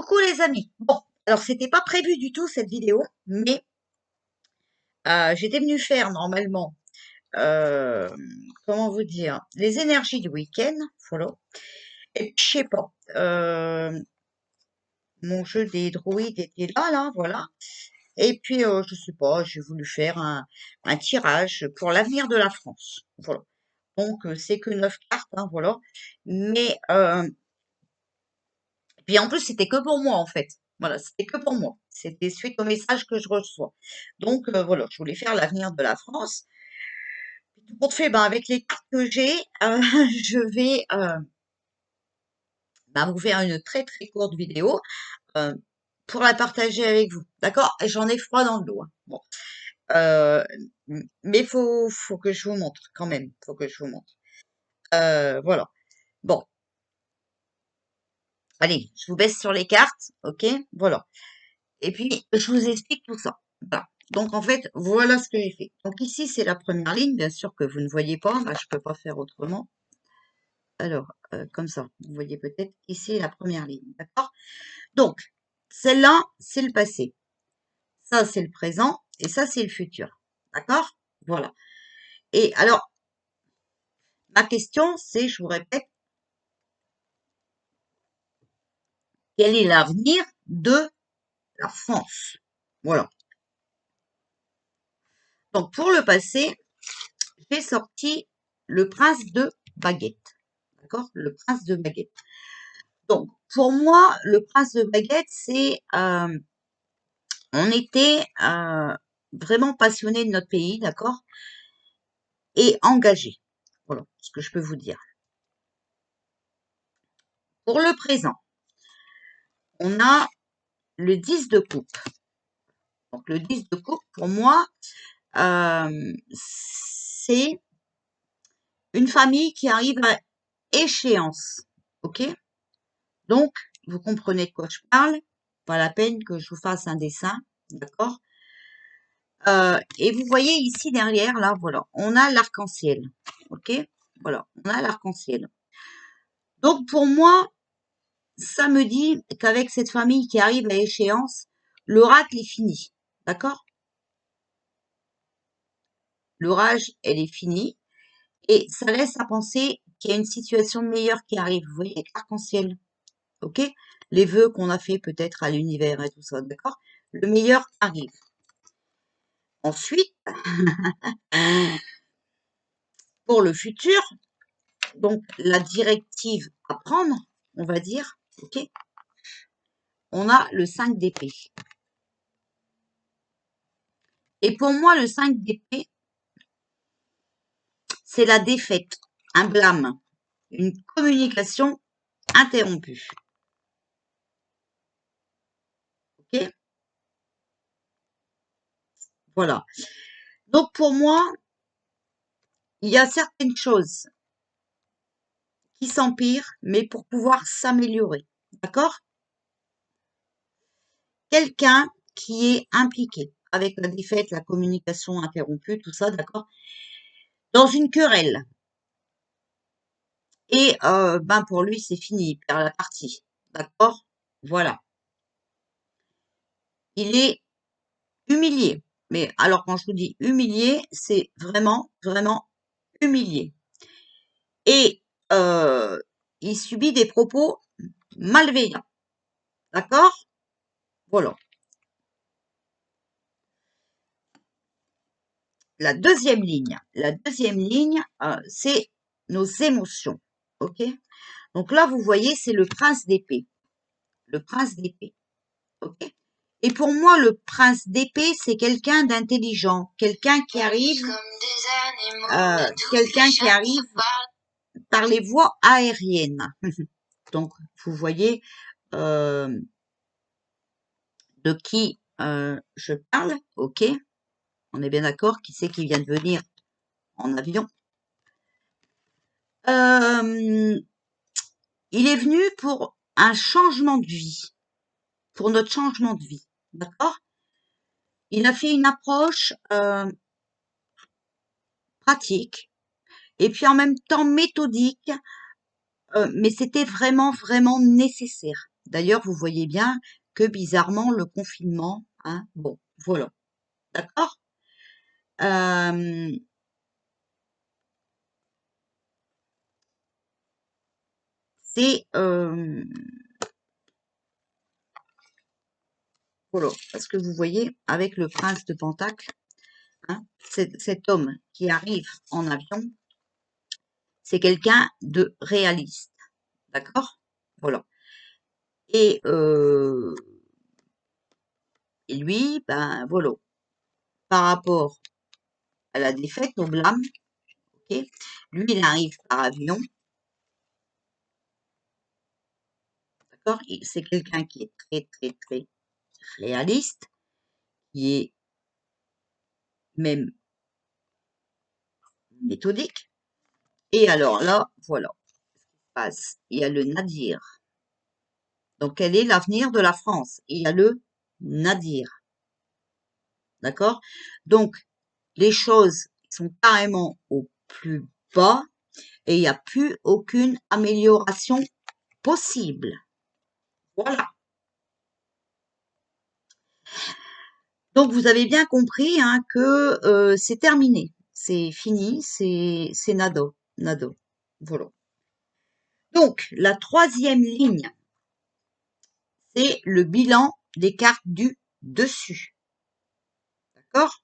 Coucou les amis. Bon, alors c'était pas prévu du tout cette vidéo, mais j'étais venue faire normalement, euh, comment vous dire, les énergies du week-end, voilà. Et puis, je sais pas, mon jeu des druides était là, voilà. Et puis je sais pas, j'ai voulu faire un tirage pour l'avenir de la France, voilà. Donc c'est que 9 cartes, hein, voilà. Mais puis en plus, c'était que pour moi, en fait. Voilà, c'était que pour moi. C'était suite au message que je reçois. Donc voilà, je voulais faire l'avenir de la France. Tout compte fait, ben, avec les cartes que j'ai, je vais ben, vous faire une très très courte vidéo euh, pour la partager avec vous. D'accord? Et j'en ai froid dans le dos, hein. Bon. Euh, mais faut que je vous montre quand même. Faut que je vous montre. Voilà. Bon, allez, je vous baisse sur les cartes, ok? Voilà. Et puis, je vous explique tout ça. Voilà. Donc, en fait, voilà ce que j'ai fait. Donc, ici, c'est la première ligne, bien sûr que vous ne voyez pas. Là, je peux pas faire autrement. Alors, comme ça, vous voyez peut-être. Ici, la première ligne, d'accord? Donc, celle-là, c'est le passé. Ça, c'est le présent. Et ça, c'est le futur. D'accord? Voilà. Et alors, ma question, c'est, je vous répète, quel est l'avenir de la France? Voilà. Donc, pour le passé, j'ai sorti le prince de baguette. D'accord? Le prince de baguette. Donc, pour moi, le prince de baguette, c'est, on était vraiment passionnés de notre pays, d'accord? Et engagés. Voilà ce que je peux vous dire. Pour le présent, on a le 10 de coupe. Donc, le 10 de coupe, pour moi, c'est une famille qui arrive à échéance. OK? Donc, vous comprenez de quoi je parle. Pas la peine que je vous fasse un dessin. D'accord? Et vous voyez ici derrière, là, voilà, on a l'arc-en-ciel. OK? Voilà, on a l'arc-en-ciel. Donc, pour moi, ça me dit qu'avec cette famille qui arrive à échéance, l'oracle est fini. D'accord? L'orage, elle est finie. Et ça laisse à penser qu'il y a une situation meilleure qui arrive. Vous voyez, l'arc-en-ciel. OK? Les vœux qu'on a fait peut-être à l'univers et tout ça. D'accord? Le meilleur arrive. Ensuite, pour le futur, donc la directive à prendre, on va dire, ok, on a le 5 d'épée. Et pour moi, le 5 d'épée, c'est la défaite, un blâme, une communication interrompue. Ok, voilà. Donc pour moi, il y a certaines choses qui s'empirent, mais pour pouvoir s'améliorer. D'accord? Quelqu'un qui est impliqué avec la défaite, la communication interrompue, tout ça, d'accord? Dans une querelle. Et ben pour lui, c'est fini, il perd la partie. D'accord? Voilà. Il est humilié. Mais alors quand je vous dis humilié, c'est vraiment, vraiment humilié. Et il subit des propos malveillants. D'accord? Voilà. La deuxième ligne, c'est nos émotions. OK? Donc là, vous voyez, c'est le prince d'épée. Le prince d'épée. OK? Et pour moi, le prince d'épée, c'est quelqu'un d'intelligent, quelqu'un qui arrive par les voies aériennes. Donc, vous voyez de qui je parle, ok? On est bien d'accord, qui c'est qui vient de venir en avion? Il est venu pour un changement de vie, pour notre changement de vie, d'accord? Il a fait une approche pratique et puis en même temps méthodique, mais c'était vraiment, vraiment nécessaire, D'ailleurs, vous voyez bien que bizarrement, le confinement, hein, bon, voilà, d'accord? Euh, c'est, voilà, parce que vous voyez, avec le prince de Pentacle, hein, cet homme qui arrive en avion, c'est quelqu'un de réaliste, d'accord? Voilà. Et, et lui, ben voilà, par rapport à la défaite, au blâme, ok, lui, il arrive par avion, d'accord? C'est quelqu'un qui est très, très, très réaliste, qui est même méthodique. Et alors là, voilà, il y a le Nadir. Donc, quel est l'avenir de la France? Il y a le Nadir, d'accord? Donc, les choses sont carrément au plus bas et il n'y a plus aucune amélioration possible. Voilà. Donc, vous avez bien compris hein, que c'est terminé. C'est fini, c'est nado, nado. Voilà. Donc, la troisième ligne, c'est le bilan des cartes du dessus. D'accord?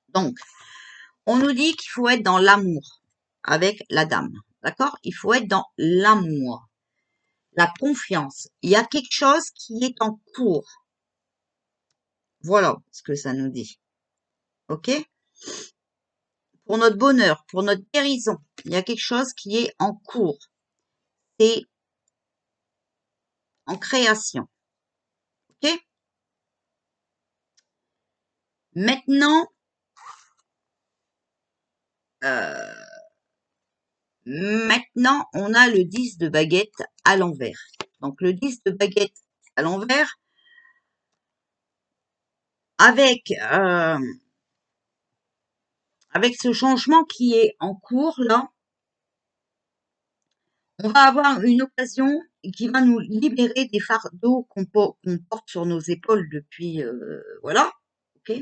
Donc, on nous dit qu'il faut être dans l'amour avec la dame. D'accord? Il faut être dans l'amour, la confiance. Il y a quelque chose qui est en cours. Voilà ce que ça nous dit. OK? Pour notre bonheur, pour notre guérison, il y a quelque chose qui est en cours. C'est en création. OK? Maintenant, euh, maintenant, on a le 10 de baguette à l'envers. Donc, le 10 de baguette à l'envers, avec, avec ce changement qui est en cours, là, on va avoir une occasion qui va nous libérer des fardeaux qu'on porte sur nos épaules depuis, voilà, ok.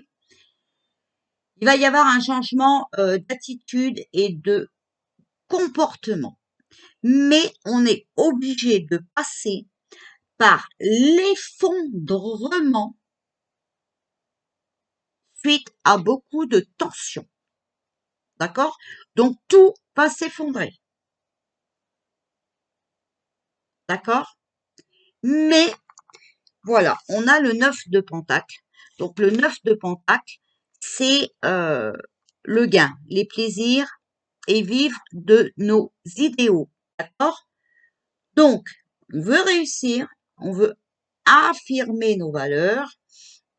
Il va y avoir un changement d'attitude et de comportement, mais on est obligé de passer par l'effondrement suite à beaucoup de tensions, d'accord? Donc tout va s'effondrer, d'accord? Mais voilà, on a le 9 de Pentacle. Donc le 9 de Pentacle, c'est le gain, les plaisirs et vivre de nos idéaux. D'accord? Donc, on veut réussir, on veut affirmer nos valeurs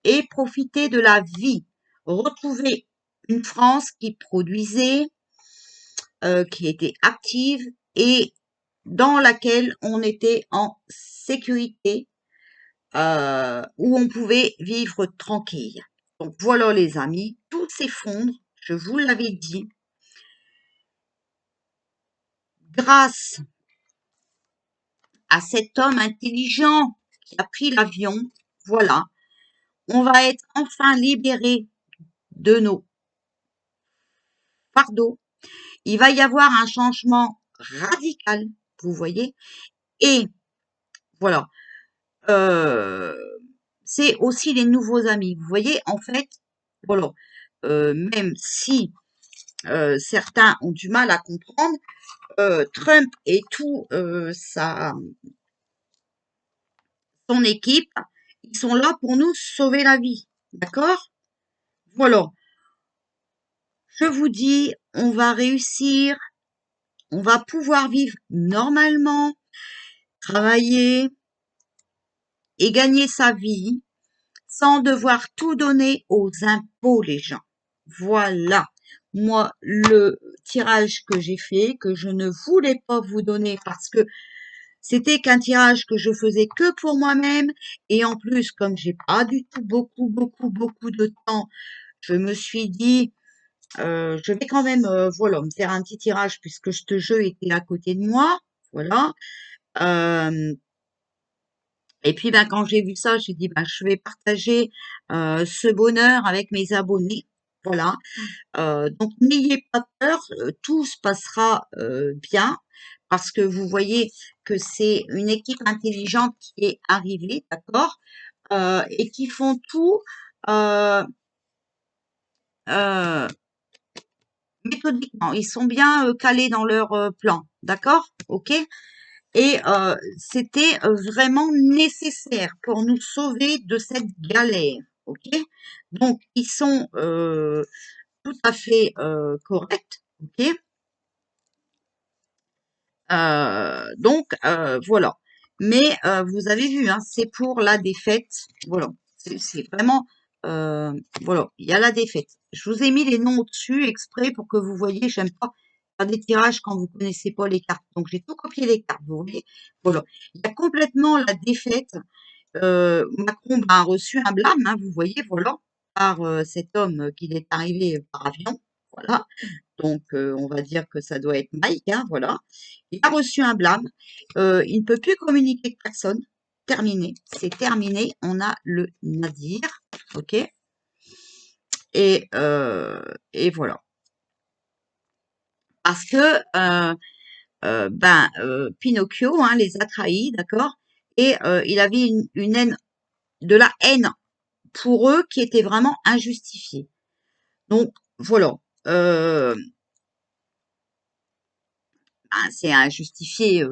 et profiter de la vie. Retrouver une France qui produisait, qui était active et dans laquelle on était en sécurité, où on pouvait vivre tranquille. Donc voilà les amis, tout s'effondre, je vous l'avais dit, grâce à cet homme intelligent qui a pris l'avion. Voilà, on va être enfin libérés de nos fardeaux. Il va y avoir un changement radical, vous voyez. Et voilà, euh, c'est aussi les nouveaux amis. Vous voyez, en fait, voilà, même si certains ont du mal à comprendre, Trump et tout son équipe, ils sont là pour nous sauver la vie. D'accord? Voilà. Je vous dis, on va réussir, on va pouvoir vivre normalement, travailler et gagner sa vie sans devoir tout donner aux impôts, les gens. Voilà. Moi, le tirage que j'ai fait, que je ne voulais pas vous donner parce que c'était qu'un tirage que je faisais que pour moi-même. Et en plus, comme j'ai pas du tout beaucoup de temps, je me suis dit, je vais quand même, voilà, me faire un petit tirage puisque ce jeu était à côté de moi. Voilà. Et puis, ben, quand j'ai vu ça, j'ai dit, ben, je vais partager ce bonheur avec mes abonnés. Voilà. Donc, n'ayez pas peur, tout se passera bien parce que vous voyez que c'est une équipe intelligente qui est arrivée, d'accord, et qui font tout euh, euh, méthodiquement. Ils sont bien calés dans leur plan, d'accord, ok. Et c'était vraiment nécessaire pour nous sauver de cette galère, ok. Donc, ils sont tout à fait corrects, ok. Donc voilà. Mais vous avez vu, hein, c'est pour la défaite. Voilà. C'est vraiment voilà, il y a la défaite. Je vous ai mis les noms au-dessus exprès pour que vous voyez, j'aime pas faire des tirages quand vous connaissez pas les cartes. Donc j'ai tout copié les cartes, vous voyez. Voilà. Il y a complètement la défaite. Macron a reçu un blâme, hein, vous voyez, voilà, par cet homme qu'il est arrivé par avion. Voilà. Donc, on va dire que ça doit être Mike, hein, voilà. Il a reçu un blâme. Il ne peut plus communiquer avec personne. Terminé. C'est terminé. On a le nadir. OK. Et voilà. Parce que, Pinocchio, hein, les a trahis, d'accord? Et il avait une haine, de la haine pour eux qui était vraiment injustifiée. Donc, voilà. Euh, c'est injustifié,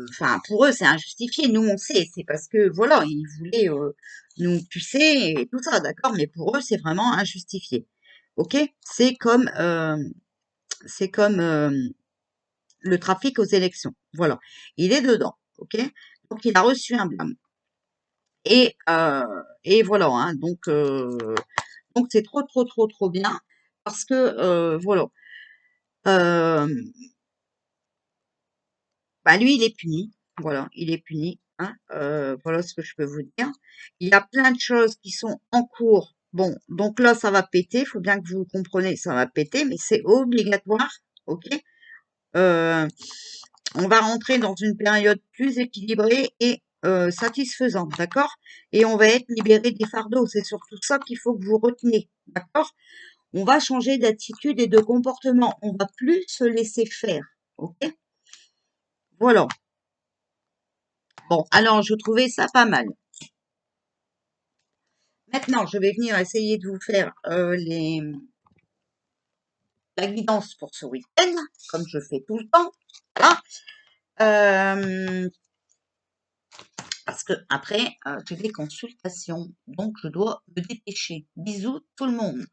enfin pour eux c'est injustifié, nous on sait, c'est parce que voilà, ils voulaient nous pucer et tout ça, d'accord, mais pour eux c'est vraiment injustifié. Ok? C'est comme le trafic aux élections. Voilà. Il est dedans, ok? Donc il a reçu un blâme. Et voilà, hein, donc c'est trop, trop, trop, trop bien parce que voilà. Euh, Bah, lui, il est puni. Voilà, il est puni, hein. Voilà ce que je peux vous dire. Il y a plein de choses qui sont en cours. Bon, donc là, ça va péter. Il faut bien que vous le compreniez, ça va péter, mais c'est obligatoire, ok? Euh, on va rentrer dans une période plus équilibrée et satisfaisante, d'accord? Et on va être libéré des fardeaux. C'est surtout ça qu'il faut que vous reteniez, d'accord? On va changer d'attitude et de comportement. On va plus se laisser faire, ok? Voilà. Bon, alors je trouvais ça pas mal. Maintenant, je vais venir essayer de vous faire la guidance pour ce week-end, comme je fais tout le temps. Voilà. Euh, Parce que après, j'ai des consultations, donc je dois me dépêcher. Bisous tout le monde.